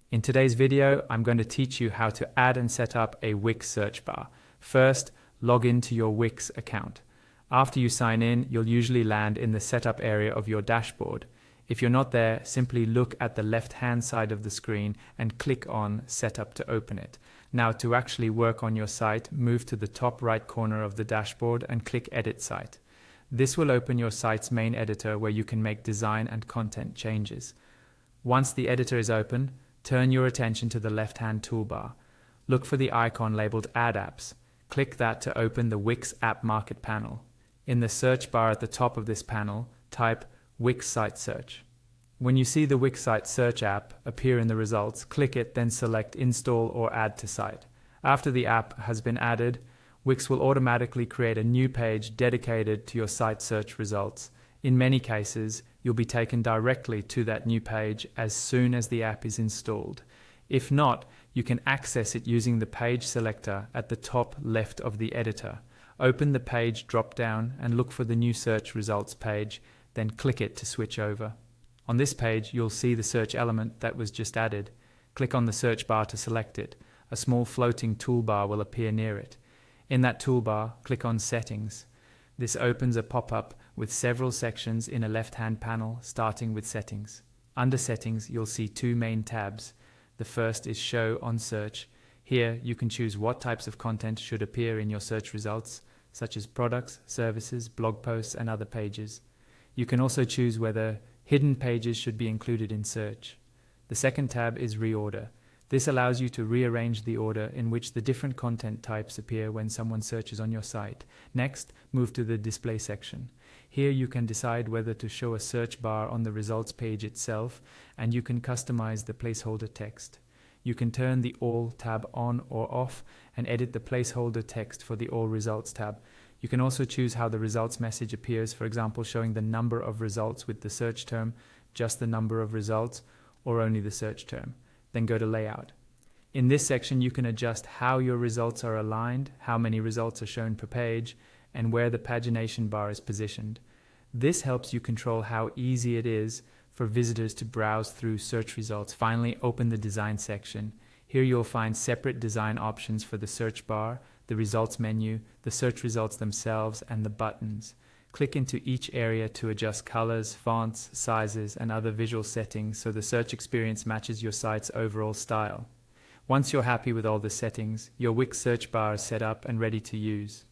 In today's video, I'm going to teach you how to add and set up a Wix search bar. First, log into your Wix account. After you sign in, you'll usually land in the setup area of your dashboard. If you're not there, simply look at the left-hand side of the screen and click on Setup to open it. Now, to actually work on your site, move to the top right corner of the dashboard and click Edit Site. This will open your site's main editor where you can make design and content changes. Once the editor is open, turn your attention to the left-hand toolbar. Look for the icon labeled Add Apps. Click that to open the Wix App Market panel. In the search bar at the top of this panel, type Wix Site Search. When you see the Wix Site Search app appear in the results, click it, then select Install or Add to Site. After the app has been added, Wix will automatically create a new page dedicated to your site search results. In many cases, you'll be taken directly to that new page as soon as the app is installed. If not, you can access it using the page selector at the top left of the editor. Open the page drop-down and look for the new search results page, then click it to switch over. On this page, you'll see the search element that was just added. Click on the search bar to select it. A small floating toolbar will appear near it. In that toolbar, click on Settings. This opens a pop-up with several sections in a left-hand panel, starting with Settings. Under Settings, you'll see two main tabs. The first is Show on Search. Here, you can choose what types of content should appear in your search results, such as products, services, blog posts, and other pages. You can also choose whether hidden pages should be included in search. The second tab is Reorder. This allows you to rearrange the order in which the different content types appear when someone searches on your site. Next, move to the Display section. Here you can decide whether to show a search bar on the results page itself, and you can customize the placeholder text. You can turn the All tab on or off and edit the placeholder text for the All Results tab. You can also choose how the results message appears, for example, showing the number of results with the search term, just the number of results, or only the search term. Then go to Layout. In this section, you can adjust how your results are aligned, how many results are shown per page, and where the pagination bar is positioned. This helps you control how easy it is for visitors to browse through search results. Finally, open the Design section. Here you'll find separate design options for the search bar, the results menu, the search results themselves, and the buttons. Click into each area to adjust colors, fonts, sizes, and other visual settings so the search experience matches your site's overall style. Once you're happy with all the settings, your Wix search bar is set up and ready to use.